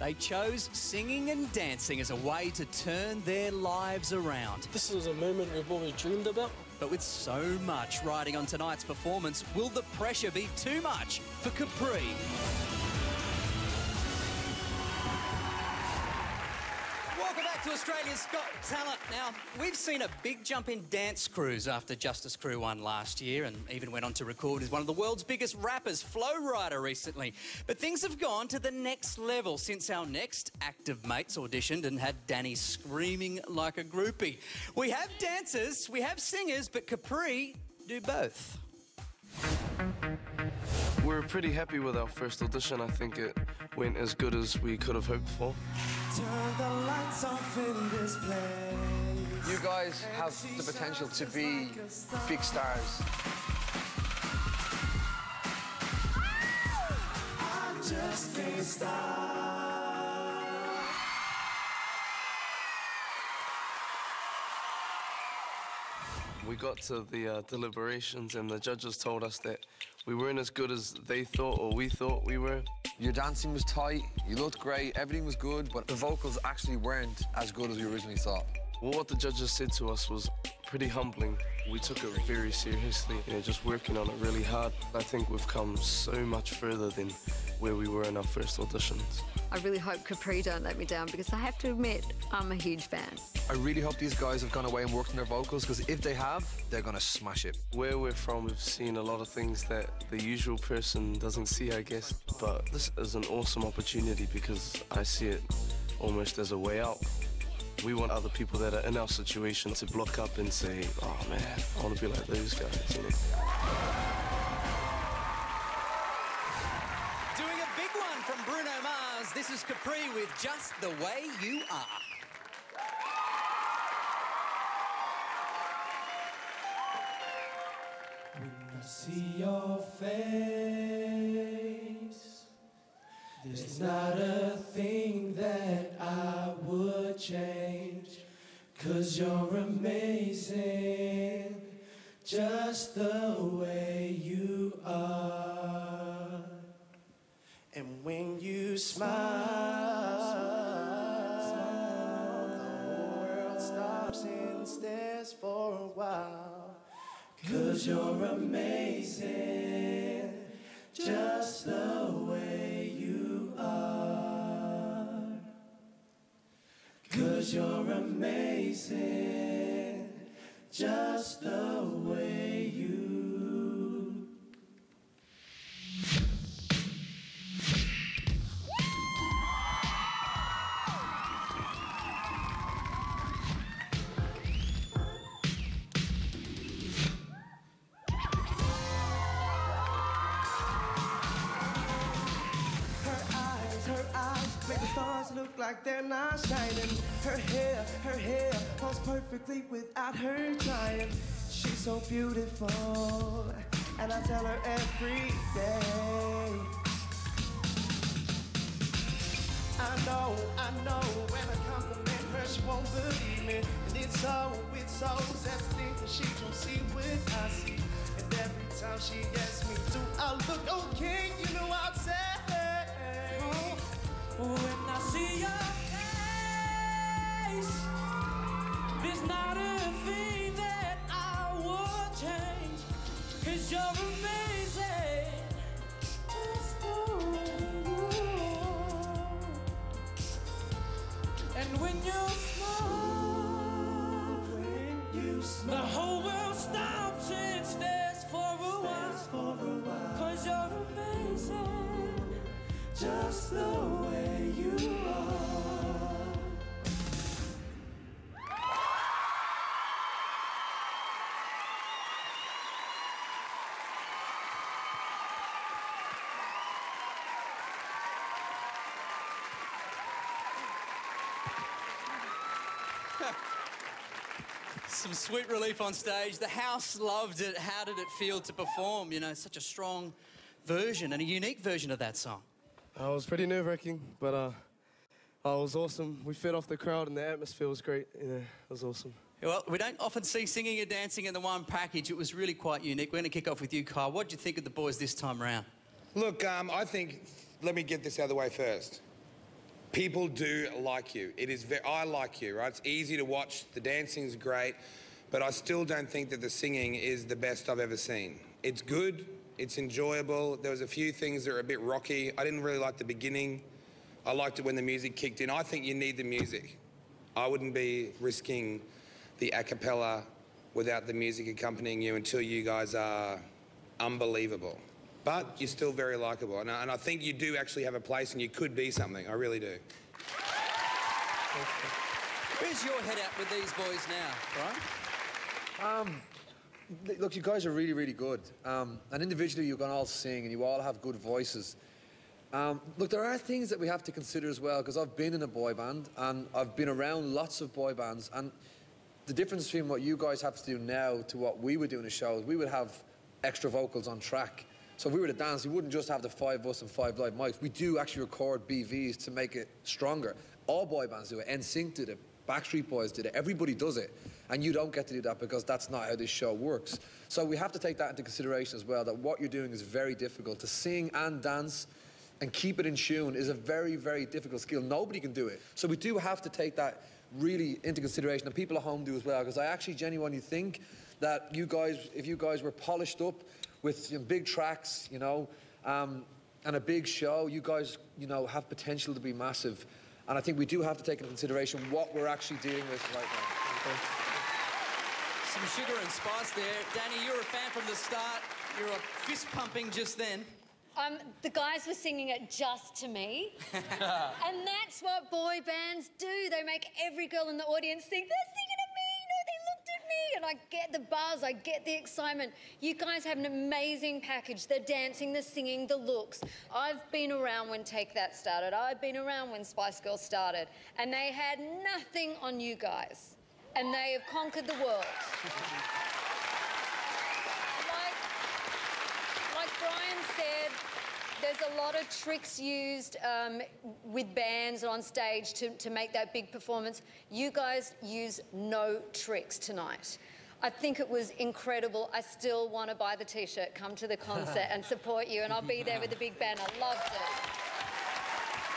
They chose singing and dancing as a way to turn their lives around. This is a moment we've always dreamed about. But with so much riding on tonight's performance, will the pressure be too much for Capree? Welcome back to Australia's Got Talent. Now, we've seen a big jump in dance crews after Justice Crew won last year and even went on to record with one of the world's biggest rappers, Flow Rider, recently. But things have gone to the next level since our next active mates auditioned and had Danny screaming like a groupie. We have dancers, we have singers, but Capree do both. We're pretty happy with our first audition. I think it went as good as we could have hoped for. Turn the lights off in this place. You guys have the potential to be big stars. I just can't stop. We got to the deliberations and the judges told us that we weren't as good as they thought or we thought we were. Your dancing was tight, you looked great, everything was good, but the vocals actually weren't as good as we originally thought. Well, what the judges said to us was pretty humbling. We took it very seriously, just working on it really hard. I think we've come so much further than where we were in our first auditions. I really hope Capree don't let me down because I have to admit, I'm a huge fan. I really hope these guys have gone away and worked on their vocals, because if they have, they're going to smash it. Where we're from, we've seen a lot of things that the usual person doesn't see, I guess. But this is an awesome opportunity because I see it almost as a way out. We want other people that are in our situation to block up and say, oh man, I want to be like those guys, Doing a big one from Bruno Mars. This is Capree with Just the Way You Are. When I see your face, there's not a thing that I would change, 'cause you're amazing, just the way you are. And when you smile, the whole world stops and stares for a while, 'cause you're amazing, just the way you are. 'Cause you're amazing, just the way you. Make the stars look like they're not shining. Her hair falls perfectly without her trying. She's so beautiful, and I tell her every day. I know, when I compliment her, she won't believe me. And it's so sad to think that she don't see what I see. And every time she asks me, do I look okay? You know I'll say, when I see your face, there's not a thing that I would change, 'cause you're amazing, just the way you are. And when you smile, the whole world stops and stares for a while, 'cause you're amazing, just the way you are. Some sweet relief on stage. The house loved it. How did it feel to perform? Such a strong version and a unique version of that song. It was pretty nerve-wracking, but it was awesome. We fed off the crowd and the atmosphere was great. It was awesome. Well, we don't often see singing and dancing in the one package. It was really quite unique. We're going to kick off with you, Kyle. What did you think of the boys this time around? Look, I think, let me get this out of the way first. People do like you. I like you, right? It's easy to watch. The dancing's great, but I still don't think that the singing is the best I've ever seen. It's good. It's enjoyable. There was a few things that were a bit rocky. I didn't really like the beginning. I liked it when the music kicked in. I think you need the music. I wouldn't be risking the a cappella without the music accompanying you until you guys are unbelievable. But you're still very likeable. And I think you do actually have a place and you could be something. I really do. Where's your head at with these boys now, Brian? Look, you guys are really, really good. And individually, you can all sing and you all have good voices. Look, there are things that we have to consider as well, because I've been in a boy band and I've been around lots of boy bands, and the difference between what you guys have to do now to what we would do in a show is we would have extra vocals on track. So if we were to dance, we wouldn't just have the 5 of us and 5 live mics. We do actually record BVs to make it stronger. All boy bands do it. NSYNC did it. Backstreet Boys did it. Everybody does it. And you don't get to do that because that's not how this show works. So we have to take that into consideration as well, that what you're doing is very difficult. To sing and dance and keep it in tune is a very, very difficult skill. Nobody can do it. So we do have to take that really into consideration, and people at home do as well, because I actually genuinely think that you guys, if you guys were polished up with big tracks, you know, and a big show, you guys, you know, have potential to be massive. And I think we do have to take into consideration what we're actually dealing with right now. Some sugar and spice there. Danny, you're a fan from the start. You're a fist pumping just then. The guys were singing it just to me. And that's what boy bands do. They make every girl in the audience think, they're singing at me, no, they looked at me. And I get the buzz, I get the excitement. You guys have an amazing package. The dancing, the singing, the looks. I've been around when Take That started. I've been around when Spice Girls started. And they had nothing on you guys. And they have conquered the world. Like Brian said, there's a lot of tricks used with bands on stage to make that big performance. You guys use no tricks tonight. I think it was incredible. I still want to buy the T-shirt, come to the concert and support you, and I'll be there with the big banner. Loved it.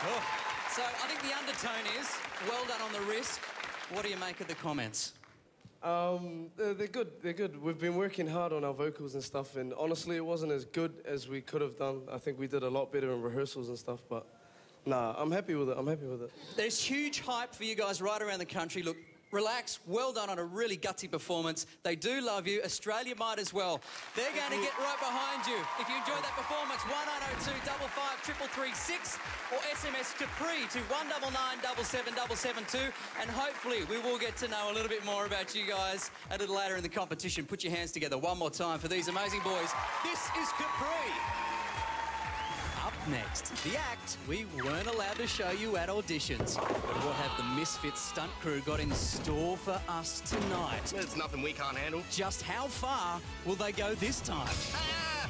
Oh. So I think the undertone is, well done on the risk. What do you make of the comments? They're good, they're good. We've been working hard on our vocals and stuff, and honestly, it wasn't as good as we could have done. I think we did a lot better in rehearsals and stuff, but nah, I'm happy with it, I'm happy with it. There's huge hype for you guys right around the country. Look, relax, well done on a really gutsy performance. They do love you. Australia might as well. They're going to get right behind you. If you enjoyed that performance, 1902 55 333 or SMS Capree to 199 77772, and hopefully we will get to know a little bit more about you guys a little later in the competition. Put your hands together one more time for these amazing boys. This is Capree. Up next, the act we weren't allowed to show you at auditions. But what have the Misfits stunt crew got in store for us tonight? It's nothing we can't handle. Just how far will they go this time? Ah!